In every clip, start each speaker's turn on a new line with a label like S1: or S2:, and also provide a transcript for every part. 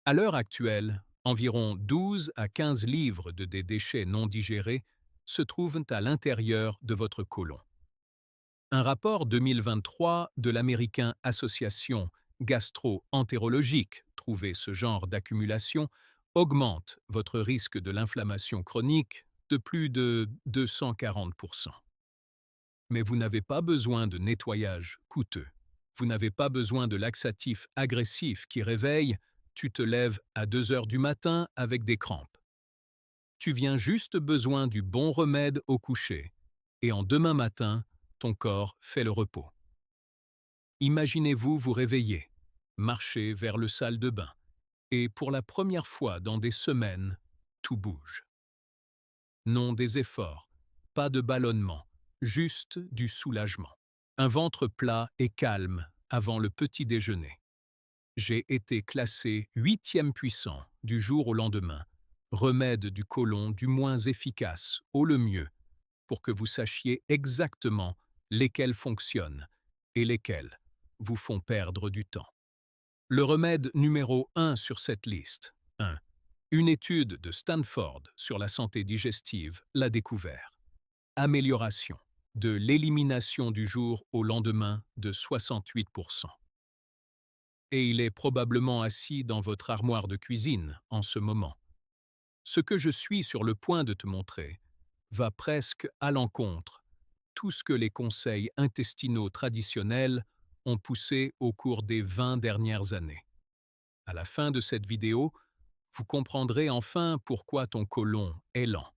S1: À l'heure actuelle, environ 12 à 15 livres de des déchets non digérés se trouvent à l'intérieur de votre côlon. Un rapport 2023 de l'American Association gastro-entérologique trouvé ce genre d'accumulation augmente votre risque de l'inflammation chronique de plus de 240%. Mais vous n'avez pas besoin de nettoyage coûteux. Vous n'avez pas besoin de laxatifs agressifs qui réveillent, tu te lèves à 2 heures du matin avec des crampes. Tu viens juste besoin du bon remède au coucher, et en demain matin, ton corps fait le repos. Imaginez-vous vous réveiller, marcher vers le salle de bain, et pour la première fois dans des semaines, tout bouge. Non des efforts, pas de ballonnement, juste du soulagement. Un ventre plat et calme avant le petit déjeuner. J'ai été classé 8e puissant du jour au lendemain, remède du côlon du moins efficace au le mieux, pour que vous sachiez exactement lesquels fonctionnent et lesquels vous font perdre du temps. Le remède numéro 1 sur cette liste, 1. Une étude de Stanford sur la santé digestive l'a découvert. Amélioration de l'élimination du jour au lendemain de 68%. Et il est probablement assis dans votre armoire de cuisine en ce moment. Ce que je suis sur le point de te montrer va presque à l'encontre tout ce que les conseils intestinaux traditionnels ont poussé au cours des 20 dernières années. À la fin de cette vidéo, vous comprendrez enfin pourquoi ton côlon est lent.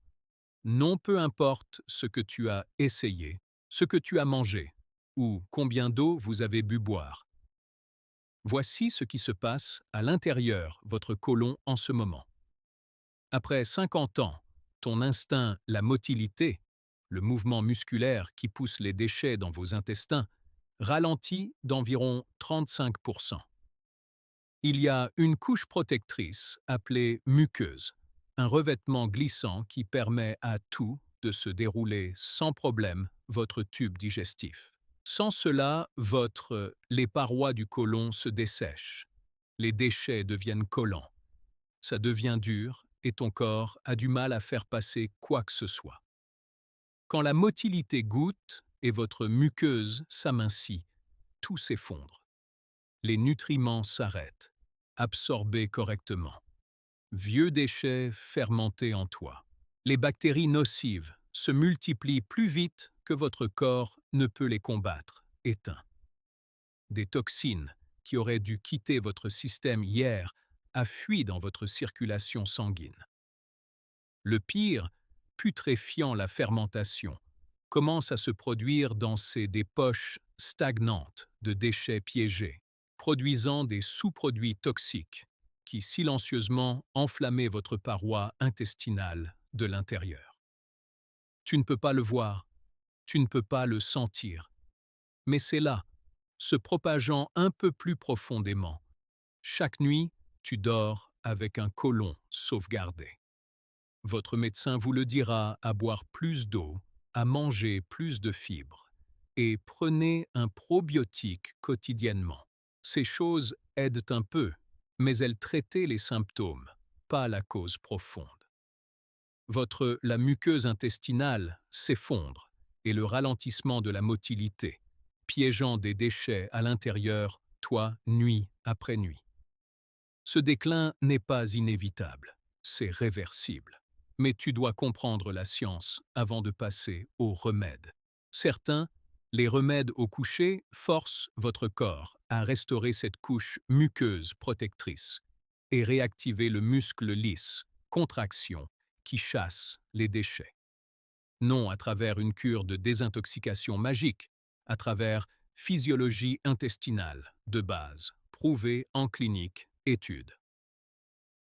S1: Non, peu importe ce que tu as essayé, ce que tu as mangé, ou combien d'eau vous avez bu boire. Voici ce qui se passe à l'intérieur votre côlon en ce moment. Après 50 ans, ton instinct, la motilité, le mouvement musculaire qui pousse les déchets dans vos intestins, ralentit d'environ 35%. Il y a une couche protectrice appelée muqueuse, un revêtement glissant qui permet à tout de se dérouler sans problème votre tube digestif. Sans cela, les parois du côlon se dessèchent, les déchets deviennent collants, ça devient dur et ton corps a du mal à faire passer quoi que ce soit. Quand la motilité goutte et votre muqueuse s'amincit, tout s'effondre. Les nutriments s'arrêtent, absorbés correctement. Vieux déchets fermentés en toi. Les bactéries nocives se multiplient plus vite que votre corps ne peut les combattre, éteints. Des toxines qui auraient dû quitter votre système hier affluent dans votre circulation sanguine. Le pire, putréfiant la fermentation, commence à se produire dans des poches stagnantes de déchets piégés, produisant des sous-produits toxiques qui silencieusement enflammaient votre paroi intestinale de l'intérieur. Tu ne peux pas le voir, tu ne peux pas le sentir, mais c'est là, se propageant un peu plus profondément. Chaque nuit, tu dors avec un côlon sauvegardé. Votre médecin vous le dira à boire plus d'eau, à manger plus de fibres, et prenez un probiotique quotidiennement. Ces choses aident un peu, mais elles traitent les symptômes, pas la cause profonde. La muqueuse intestinale s'effondre et le ralentissement de la motilité, piégeant des déchets à l'intérieur, toi, nuit après nuit. Ce déclin n'est pas inévitable, c'est réversible. Mais tu dois comprendre la science avant de passer aux remèdes. Certains, les remèdes au coucher, forcent votre corps à restaurer cette couche muqueuse protectrice et réactiver le muscle lisse, contraction, qui chasse les déchets. Non à travers une cure de désintoxication magique, à travers physiologie intestinale de base, prouvée en clinique, études.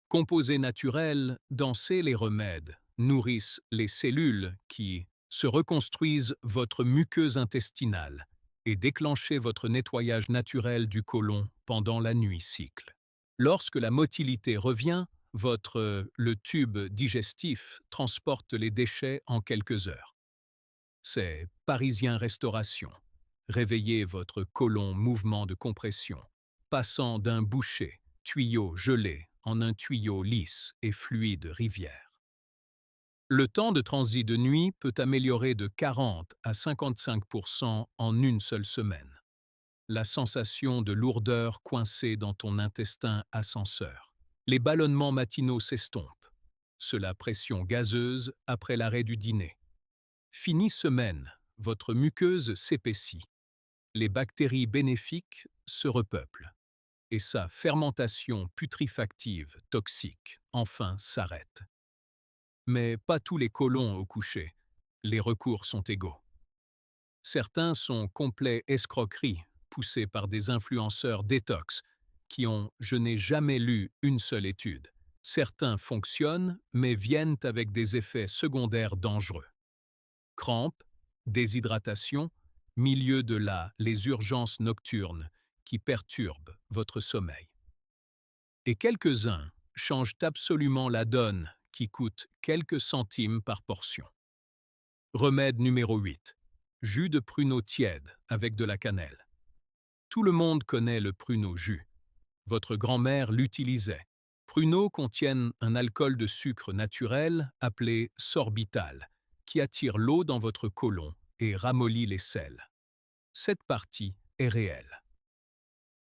S1: Composés naturels, dansez les remèdes, nourrissent les cellules qui se reconstruisent votre muqueuse intestinale et déclenchez votre nettoyage naturel du côlon pendant la nuit cycle. Lorsque la motilité revient, le tube digestif transporte les déchets en quelques heures. C'est Parisien Restauration. Réveillez votre côlon mouvement de compression, passant d'un boucher, tuyau gelé, en un tuyau lisse et fluide rivière. Le temps de transit de nuit peut améliorer de 40 à 55% en une seule semaine. La sensation de lourdeur coincée dans ton intestin ascenseur. Les ballonnements matinaux s'estompent. La pression gazeuse après l'arrêt du dîner. Fini semaine, votre muqueuse s'épaissit. Les bactéries bénéfiques se repeuplent. Et sa fermentation putrefactive, toxique, enfin s'arrête. Mais pas tous les côlons au coucher. Les recours sont égaux. Certains sont complets escroqueries, poussés par des influenceurs détox, qui ont « je n'ai jamais lu une seule étude ». Certains fonctionnent, mais viennent avec des effets secondaires dangereux. Crampes, déshydratation, milieu de les urgences nocturnes qui perturbent votre sommeil. Et quelques-uns changent absolument la donne qui coûte quelques centimes par portion. Remède numéro 8. Jus de pruneau tiède avec de la cannelle. Tout le monde connaît le pruneau jus. Votre grand-mère l'utilisait. Pruneaux contiennent un alcool de sucre naturel appelé sorbital, qui attire l'eau dans votre côlon et ramollit les selles. Cette partie est réelle.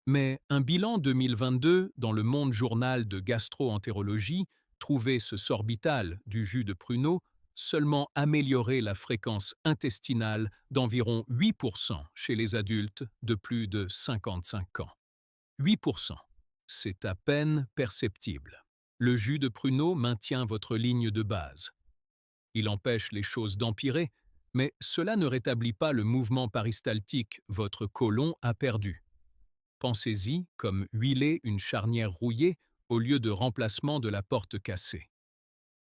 S1: Mais un bilan 2022 dans le Monde Journal de Gastro-entérologie trouvait ce sorbital du jus de pruneau seulement améliorer la fréquence intestinale d'environ 8% chez les adultes de plus de 55 ans. 8%, c'est à peine perceptible. Le jus de pruneau maintient votre ligne de base. Il empêche les choses d'empirer, mais cela ne rétablit pas le mouvement péristaltique votre côlon a perdu. Pensez-y comme huiler une charnière rouillée au lieu de remplacement de la porte cassée.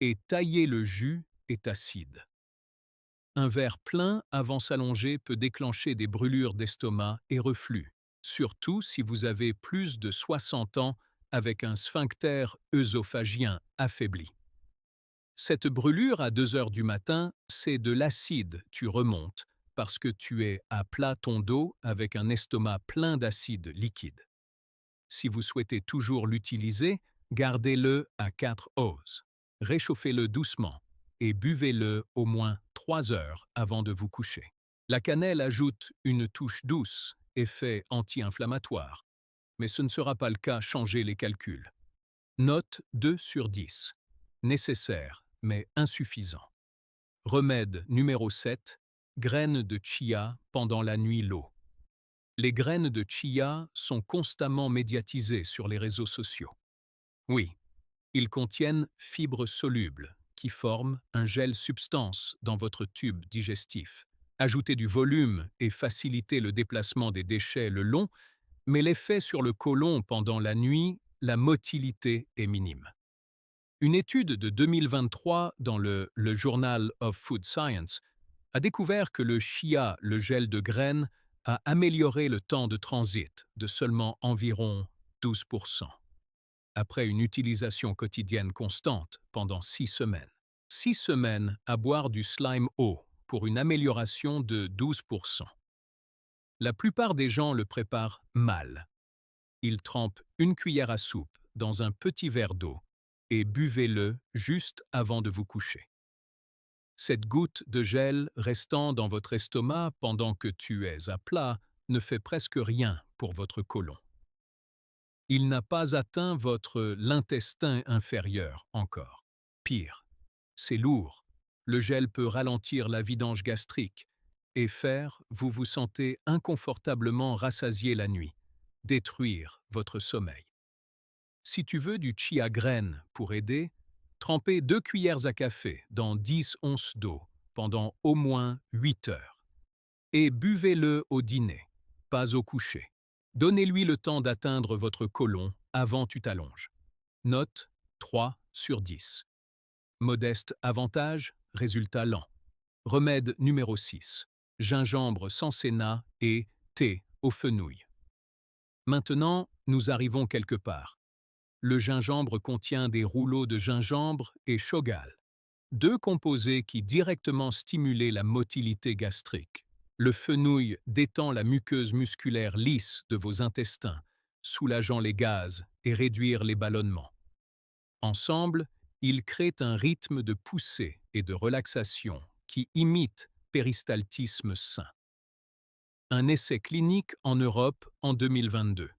S1: Et tailler le jus est acide. Un verre plein avant s'allonger peut déclencher des brûlures d'estomac et reflux, surtout si vous avez plus de 60 ans avec un sphincter œsophagien affaibli. Cette brûlure à 2 heures du matin, c'est de l'acide, tu remontes, parce que tu es à plat ton dos avec un estomac plein d'acide liquide. Si vous souhaitez toujours l'utiliser, gardez-le à 4 oses. Réchauffez-le doucement et buvez-le au moins 3 heures avant de vous coucher. La cannelle ajoute une touche douce, effet anti-inflammatoire, mais ce ne sera pas le cas, changez les calculs. Note 2/10. Nécessaire, mais insuffisant. Remède numéro 7. Graines de chia pendant la nuit l'eau. Les graines de chia sont constamment médiatisées sur les réseaux sociaux. Oui, ils contiennent fibres solubles qui forment un gel substance dans votre tube digestif. Ajouter du volume et faciliter le déplacement des déchets le long, mais l'effet sur le côlon pendant la nuit, la motilité est minime. Une étude de 2023 dans le Journal of Food Science a découvert que le chia, le gel de graines, a amélioré le temps de transit de seulement environ 12%, après une utilisation quotidienne constante pendant 6 semaines. 6 semaines à boire du slime eau pour une amélioration de 12%. La plupart des gens le préparent mal. Ils trempent une cuillère à soupe dans un petit verre d'eau et buvez-le juste avant de vous coucher. Cette goutte de gel restant dans votre estomac pendant que tu es à plat ne fait presque rien pour votre côlon. Il n'a pas atteint l'intestin inférieur encore. Pire, c'est lourd. Le gel peut ralentir la vidange gastrique et vous vous sentez inconfortablement rassasié la nuit, détruire votre sommeil. Si tu veux du chia graine pour aider, trempez 2 cuillères à café dans 10 onces d'eau pendant au moins 8 heures. Et buvez-le au dîner, pas au coucher. Donnez-lui le temps d'atteindre votre côlon avant tu t'allonges. Note 3/10. Modeste avantage, résultat lent. Remède numéro 6. Gingembre sans sénat et thé aux fenouil. Maintenant, nous arrivons quelque part. Le gingembre contient des rouleaux de gingembre et shogal, 2 composés qui directement stimulent la motilité gastrique. Le fenouil détend la muqueuse musculaire lisse de vos intestins, soulageant les gaz et réduire les ballonnements. Ensemble, ils créent un rythme de poussée et de relaxation qui imite péristaltisme sain. Un essai clinique en Europe en 2022.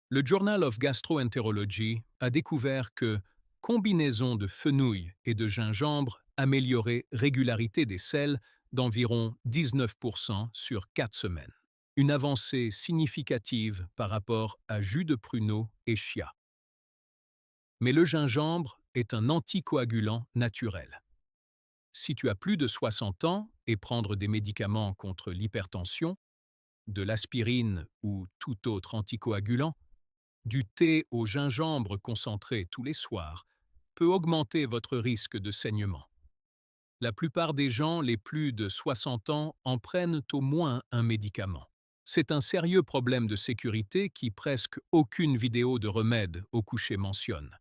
S1: Le Journal of Gastroenterology a découvert que combinaison de fenouil et de gingembre améliorait régularité des selles d'environ 19% sur 4 semaines. Une avancée significative par rapport à jus de pruneau et chia. Mais le gingembre est un anticoagulant naturel. Si tu as plus de 60 ans et prendre des médicaments contre l'hypertension, de l'aspirine ou tout autre anticoagulant, du thé au gingembre concentré tous les soirs peut augmenter votre risque de saignement. La plupart des gens les plus de 60 ans en prennent au moins un médicament. C'est un sérieux problème de sécurité qui presque aucune vidéo de remède au coucher mentionne.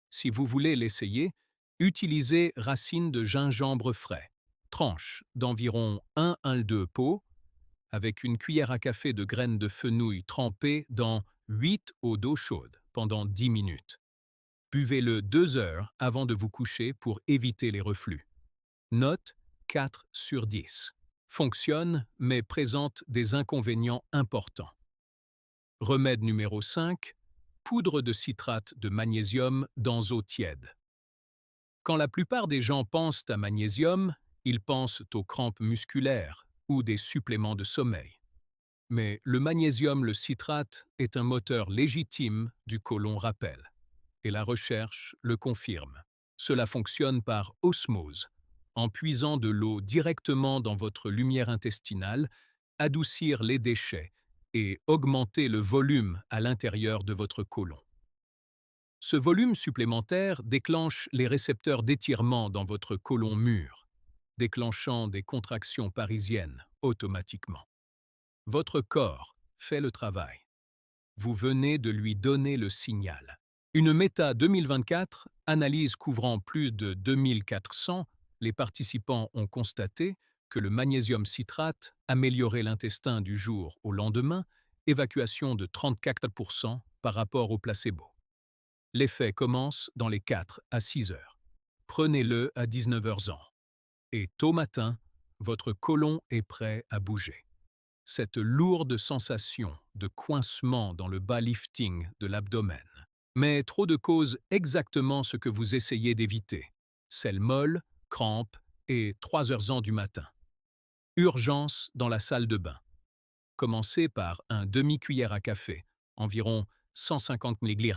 S1: Si vous voulez l'essayer, utilisez racines de gingembre frais, tranches d'environ 1,2 pots, avec une cuillère à café de graines de fenouil trempées dans 8 eaux d'eau chaude pendant 10 minutes. Buvez-le 2 heures avant de vous coucher pour éviter les reflux. Note 4 sur 10. Fonctionne, mais présente des inconvénients importants. Remède numéro 5. Poudre de citrate de magnésium dans eau tiède. Quand la plupart des gens pensent à magnésium, ils pensent aux crampes musculaires ou des suppléments de sommeil. Mais le citrate est un moteur légitime du côlon rappel. Et la recherche le confirme. Cela fonctionne par osmose, en puisant de l'eau directement dans votre lumière intestinale, adoucir les déchets et augmenter le volume à l'intérieur de votre côlon. Ce volume supplémentaire déclenche les récepteurs d'étirement dans votre côlon mûr, déclenchant des contractions parisiennes automatiquement. Votre corps fait le travail. Vous venez de lui donner le signal. Une méta 2024, analyse couvrant plus de 2400, les participants ont constaté que le magnésium citrate améliorait l'intestin du jour au lendemain, évacuation de 34% par rapport au placebo. L'effet commence dans les 4 à 6 heures. Prenez-le à 19 heures. Et tôt matin, votre côlon est prêt à bouger. Cette lourde sensation de coincement dans le bas lifting de l'abdomen. Mais trop de causes exactement ce que vous essayez d'éviter. Selles molles, crampes et 3 heures du matin. Urgence dans la salle de bain. Commencez par un demi-cuillère à café, environ 150 mg.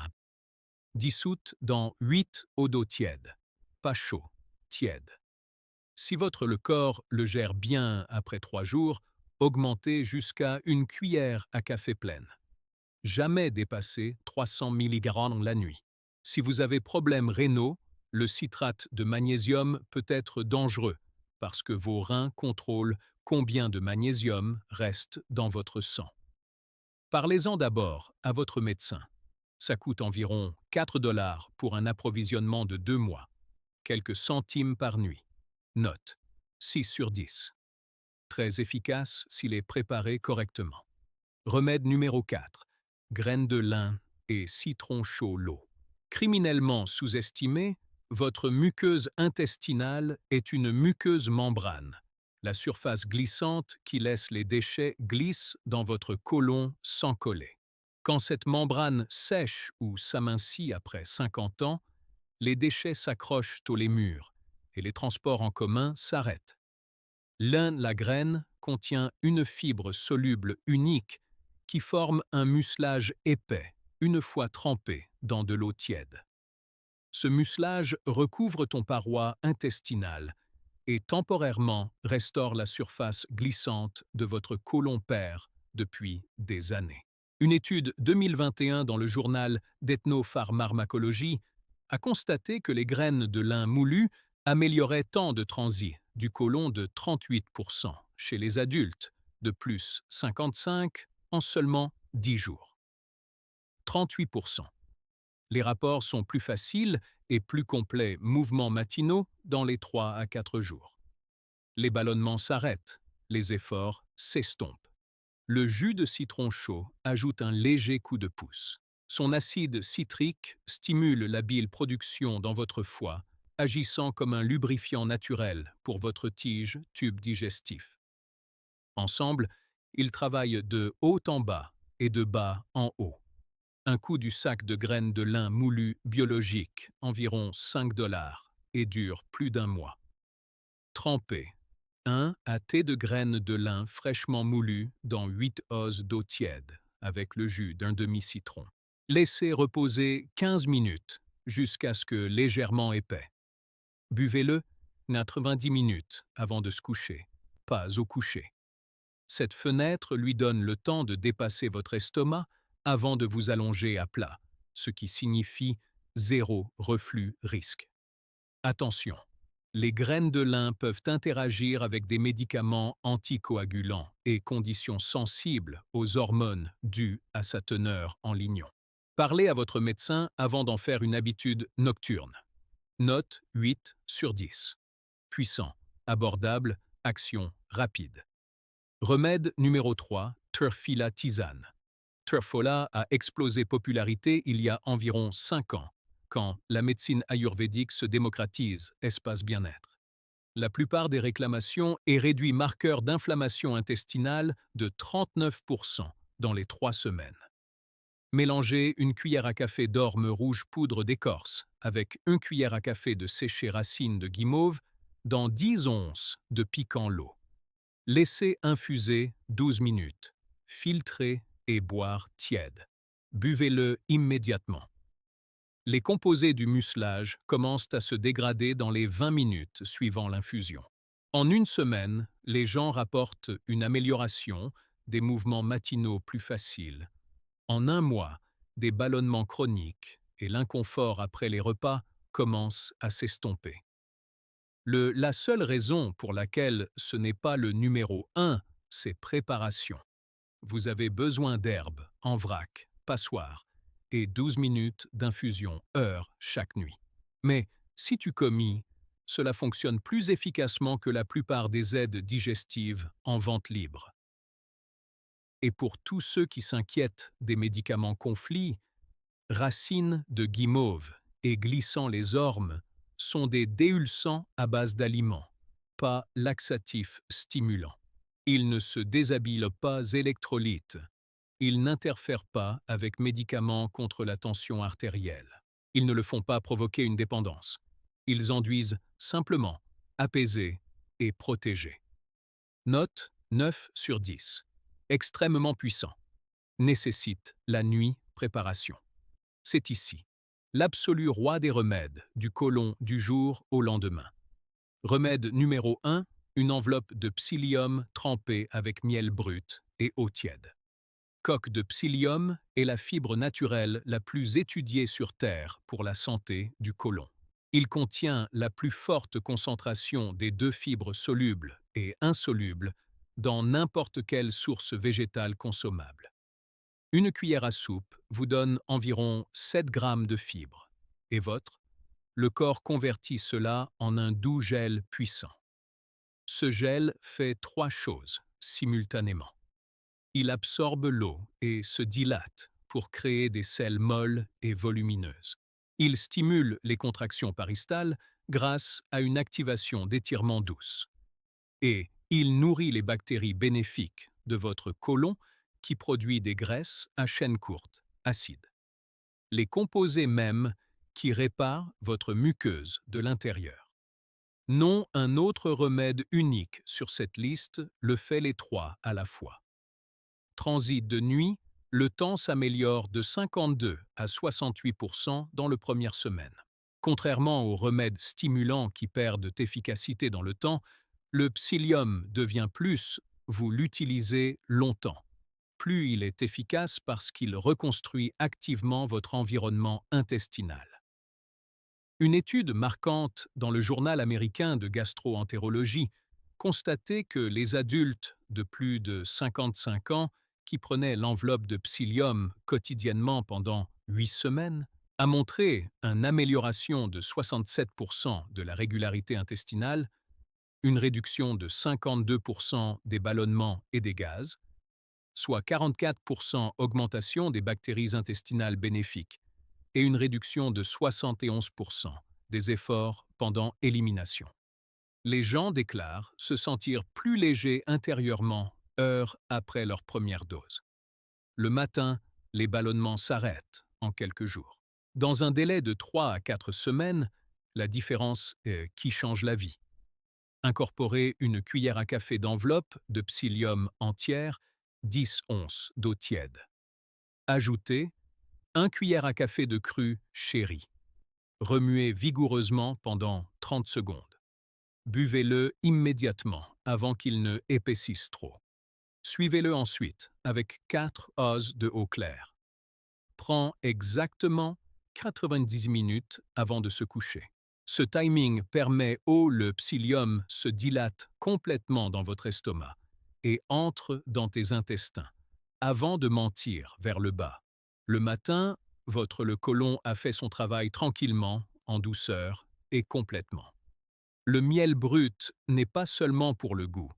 S1: Dissoute dans 8 eaux d'eau tiède. Pas chaud, tiède. Si le corps le gère bien après 3 jours, augmentez jusqu'à une cuillère à café pleine. Jamais dépasser 300 mg la nuit. Si vous avez problème rénaux, le citrate de magnésium peut être dangereux parce que vos reins contrôlent combien de magnésium reste dans votre sang. Parlez-en d'abord à votre médecin. Ça coûte environ 4 $ pour un approvisionnement de 2 mois. Quelques centimes par nuit. Note 6 sur 10. Très efficace s'il est préparé correctement. Remède numéro 4. Graines de lin et citron chaud l'eau. Criminellement sous-estimé, votre muqueuse intestinale est une muqueuse membrane. La surface glissante qui laisse les déchets glisse dans votre côlon sans coller. Quand cette membrane sèche ou s'amincit après 50 ans, les déchets s'accrochent aux murs et les transports en commun s'arrêtent. La graine contient une fibre soluble unique qui forme un mucilage épais une fois trempé dans de l'eau tiède. Ce mucilage recouvre ton paroi intestinale et temporairement restaure la surface glissante de votre côlon père depuis des années. Une étude 2021 dans le journal d'ethnopharmacologie a constaté que les graines de lin moulu amélioraient temps de transit du côlon de 38% chez les adultes, de plus 55 en seulement 10 jours. 38%. Les rapports sont plus faciles et plus complets mouvements matinaux dans les 3 à 4 jours. Les ballonnements s'arrêtent, les efforts s'estompent. Le jus de citron chaud ajoute un léger coup de pouce. Son acide citrique stimule la bile production dans votre foie, agissant comme un lubrifiant naturel pour votre tige tube digestif. Ensemble, ils travaillent de haut en bas et de bas en haut. Un coût du sac de graines de lin moulu biologique, environ 5 $, et dure plus d'un mois. Trempez 1 à thé de graines de lin fraîchement moulues dans 8 ozs d'eau tiède, avec le jus d'un demi-citron. Laissez reposer 15 minutes jusqu'à ce que légèrement épais. Buvez-le 90 minutes avant de se coucher, pas au coucher. Cette fenêtre lui donne le temps de dépasser votre estomac avant de vous allonger à plat, ce qui signifie zéro reflux risque. Attention, les graines de lin peuvent interagir avec des médicaments anticoagulants et conditions sensibles aux hormones dues à sa teneur en lignon. Parlez à votre médecin avant d'en faire une habitude nocturne. Note 8 sur 10. Puissant, abordable, action rapide. Remède numéro 3, Turfila tisane. Turfola a explosé popularité il y a environ 5 ans, quand la médecine ayurvédique se démocratise, espace bien-être. La plupart des réclamations est réduit marqueur d'inflammation intestinale de 39% dans les 3 semaines. Mélangez une cuillère à café d'orme rouge poudre d'écorce avec une cuillère à café de séché racine de guimauve dans 10 onces de piquant l'eau. Laissez infuser 12 minutes, filtrer et boire tiède. Buvez-le immédiatement. Les composés du mucilage commencent à se dégrader dans les 20 minutes suivant l'infusion. En une semaine, les gens rapportent une amélioration, des mouvements matinaux plus faciles. En un mois, des ballonnements chroniques et l'inconfort après les repas commencent à s'estomper. La seule raison pour laquelle ce n'est pas le numéro 1, c'est préparation. Vous avez besoin d'herbes, en vrac, passoire, et 12 minutes d'infusion heure chaque nuit. Mais si tu commis, cela fonctionne plus efficacement que la plupart des aides digestives en vente libre. Et pour tous ceux qui s'inquiètent des médicaments conflits, racines de guimauve et glissant les ormes sont des déulcents à base d'aliments, pas laxatifs stimulants. Ils ne se déshabilent pas électrolytes. Ils n'interfèrent pas avec médicaments contre la tension artérielle. Ils ne le font pas provoquer une dépendance. Ils enduisent simplement, apaiser et protéger. Note 9 sur 10. Extrêmement puissant. Nécessite la nuit préparation. C'est ici, l'absolu roi des remèdes, du côlon du jour au lendemain. Remède numéro 1, une enveloppe de psyllium trempée avec miel brut et eau tiède. Coque de psyllium est la fibre naturelle la plus étudiée sur Terre pour la santé du côlon. Il contient la plus forte concentration des 2 fibres solubles et insolubles dans n'importe quelle source végétale consommable. Une cuillère à soupe vous donne environ 7 grammes de fibres. Et votre? Le corps convertit cela en un doux gel puissant. Ce gel fait 3 choses simultanément. Il absorbe l'eau et se dilate pour créer des selles molles et volumineuses. Il stimule les contractions paristales grâce à une activation d'étirement douce. Et il nourrit les bactéries bénéfiques de votre côlon qui produit des graisses à chaîne courte, acides. Les composés mêmes qui réparent votre muqueuse de l'intérieur. Non, un autre remède unique sur cette liste le fait les 3 à la fois. Transit de nuit, le temps s'améliore de 52 à 68% dans la première semaine. Contrairement aux remèdes stimulants qui perdent efficacité dans le temps, le psyllium devient plus, vous l'utilisez longtemps. Plus il est efficace parce qu'il reconstruit activement votre environnement intestinal. Une étude marquante dans le journal américain de gastro-entérologie constatait que les adultes de plus de 55 ans qui prenaient l'enveloppe de psyllium quotidiennement pendant 8 semaines a montré une amélioration de 67% de la régularité intestinale, une réduction de 52% des ballonnements et des gaz, soit 44% augmentation des bactéries intestinales bénéfiques et une réduction de 71% des efforts pendant élimination. Les gens déclarent se sentir plus légers intérieurement heures après leur première dose. Le matin, les ballonnements s'arrêtent en quelques jours. Dans un délai de 3 à 4 semaines, la différence est qui change la vie. Incorporez une cuillère à café d'enveloppe de psyllium entière, 10 onces d'eau tiède. Ajoutez 1 cuillère à café de cru chéri. Remuez vigoureusement pendant 30 secondes. Buvez-le immédiatement avant qu'il ne épaississe trop. Suivez-le ensuite avec 4 oses de eau claire. Prend exactement 90 minutes avant de se coucher. Ce timing permet le psyllium se dilate complètement dans votre estomac et entre dans tes intestins, avant de mentir vers le bas. Le matin, le côlon a fait son travail tranquillement, en douceur et complètement. Le miel brut n'est pas seulement pour le goût.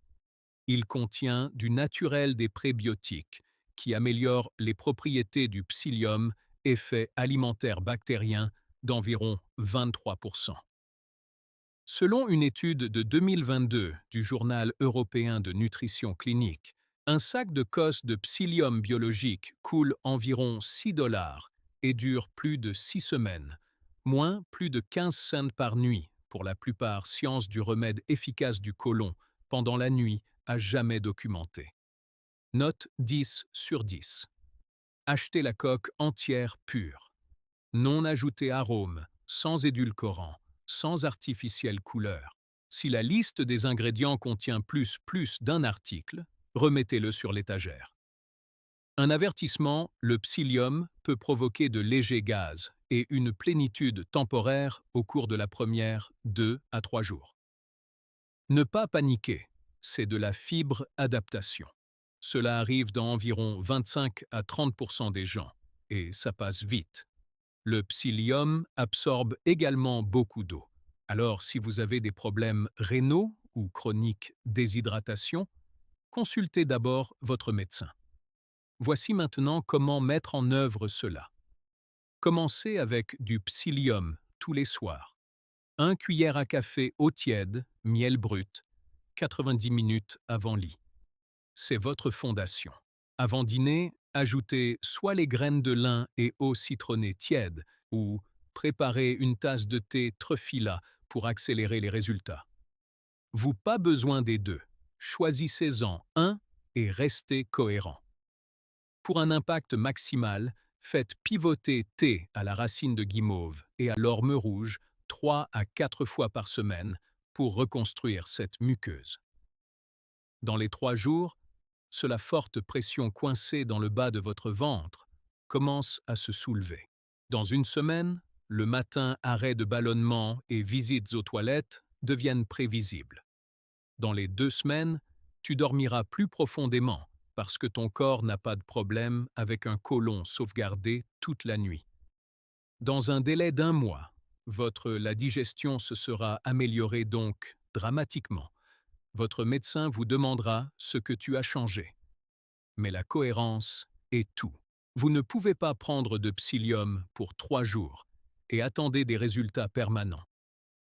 S1: Il contient du naturel des prébiotiques qui améliorent les propriétés du psyllium, effet alimentaire bactérien d'environ 23%. Selon une étude de 2022 du Journal européen de nutrition clinique, un sac de cosses de psyllium biologique coûte environ $6 et dure plus de 6 semaines, moins plus de 15 cents par nuit pour la plupart sciences du remède efficace du côlon pendant la nuit à jamais documenté. Note 10 sur 10. Achetez la coque entière pure. Non ajouté arôme, sans édulcorant, sans artificielle couleur. Si la liste des ingrédients contient plus d'un article, remettez-le sur l'étagère. Un avertissement, le psyllium peut provoquer de légers gaz et une plénitude temporaire au cours de la première 2 à 3 jours. Ne pas paniquer, c'est de la fibre adaptation. Cela arrive dans environ 25 à 30% des gens, et ça passe vite. Le psyllium absorbe également beaucoup d'eau. Alors, si vous avez des problèmes rénaux ou chroniques déshydratation, consultez d'abord votre médecin. Voici maintenant comment mettre en œuvre cela. Commencez avec du psyllium tous les soirs. 1 cuillère à café eau tiède, miel brut, 90 minutes avant lit. C'est votre fondation. Avant dîner, ajoutez soit les graines de lin et eau citronnée tiède ou préparez une tasse de thé Truffilla pour accélérer les résultats. Vous pas besoin des deux. Choisissez-en un et restez cohérent. Pour un impact maximal, faites pivoter thé à la racine de guimauve et à l'orme rouge 3 à 4 fois par semaine pour reconstruire cette muqueuse. Dans les 3 jours, la forte pression coincée dans le bas de votre ventre commence à se soulever. Dans une semaine, le matin, arrêt de ballonnement et visites aux toilettes deviennent prévisibles. Dans les 2 semaines, tu dormiras plus profondément parce que ton corps n'a pas de problème avec un côlon sauvegardé toute la nuit. Dans un délai d'1 mois, la digestion se sera améliorée donc dramatiquement. Votre médecin vous demandera ce que tu as changé. Mais la cohérence est tout. Vous ne pouvez pas prendre de psyllium pour 3 jours et attendez des résultats permanents.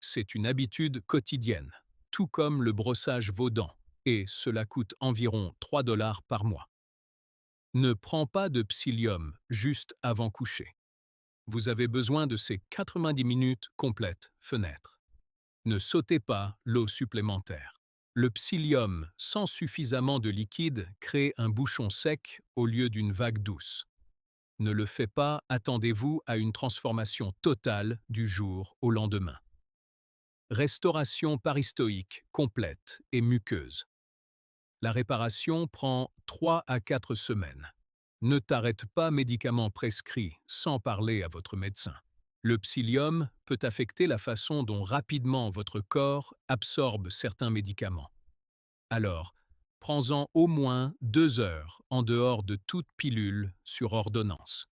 S1: C'est une habitude quotidienne, tout comme le brossage vos dents, et cela coûte environ $3 par mois. Ne prends pas de psyllium juste avant coucher. Vous avez besoin de ces 90 minutes complètes fenêtre. Ne sautez pas l'eau supplémentaire. Le psyllium, sans suffisamment de liquide, crée un bouchon sec au lieu d'une vague douce. Ne le fait pas, attendez-vous à une transformation totale du jour au lendemain. Restauration paristoïque complète et muqueuse. La réparation prend 3 à 4 semaines. Ne t'arrête pas médicaments prescrits sans parler à votre médecin. Le psyllium peut affecter la façon dont rapidement votre corps absorbe certains médicaments. Alors, prends-en au moins 2 heures en dehors de toute pilule sur ordonnance.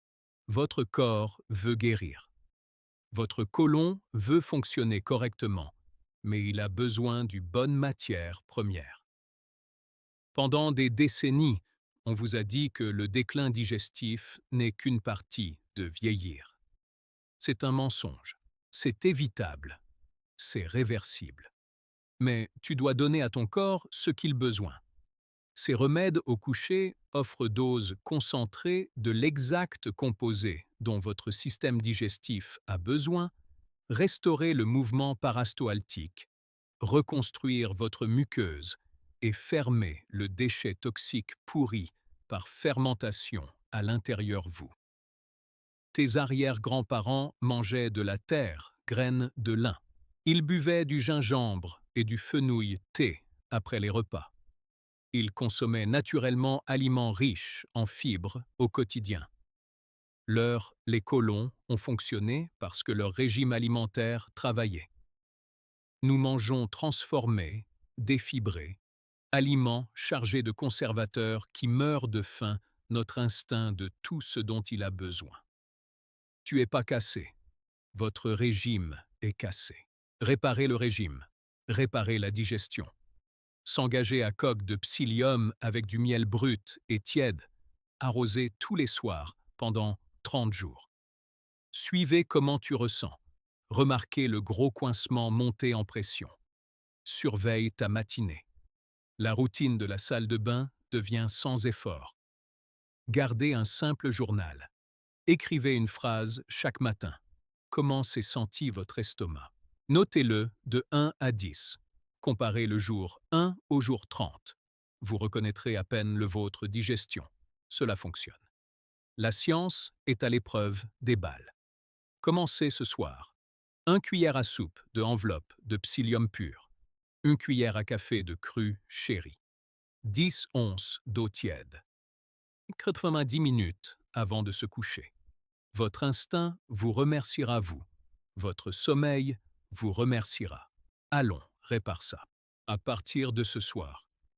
S1: Votre corps veut guérir. Votre côlon veut fonctionner correctement, mais il a besoin d'une bonne matière première. Pendant des décennies, On vous a dit que le déclin digestif n'est qu'une partie de vieillir. C'est un mensonge. C'est évitable. C'est réversible. Mais tu dois donner à ton corps ce qu'il a besoin. Ces remèdes au coucher offrent doses concentrées de l'exact composé dont votre système digestif a besoin, restaurer le mouvement parastoaltique, reconstruire votre muqueuse et fermer le déchet toxique pourri par fermentation à l'intérieur vous. Tes arrière-grands-parents mangeaient de la terre, graines de lin. Ils buvaient du gingembre et du fenouil thé après les repas. Ils consommaient naturellement aliments riches en fibres au quotidien. Les colons ont fonctionné parce que leur régime alimentaire travaillait. Nous mangeons transformés, défibrés, aliments chargés de conservateurs qui meurent de faim notre instinct de tout ce dont il a besoin. Tu n'es pas cassé. Votre régime est cassé. Réparez le régime. Réparez la digestion. S'engager à coque de psyllium avec du miel brut et tiède, arrosé tous les soirs pendant 30 jours. Suivez comment tu ressens. Remarquez le gros coincement monté en pression. Surveille ta matinée. La routine de la salle de bain devient sans effort. Gardez un simple journal. Écrivez une phrase chaque matin. Comment s'est senti votre estomac? Notez-le de 1 à 10. Comparez le jour 1 au jour 30. Vous reconnaîtrez à peine le vôtre digestion. Cela fonctionne. La science est à l'épreuve des balles. Commencez ce soir. 1 cuillère à soupe de enveloppe de psyllium pur. 1 cuillère à café de cru chéri. 10 onces d'eau tiède. 90 minutes avant de se coucher. Votre instinct vous remerciera vous. Votre sommeil vous remerciera. Allons, répare ça. À partir de ce soir,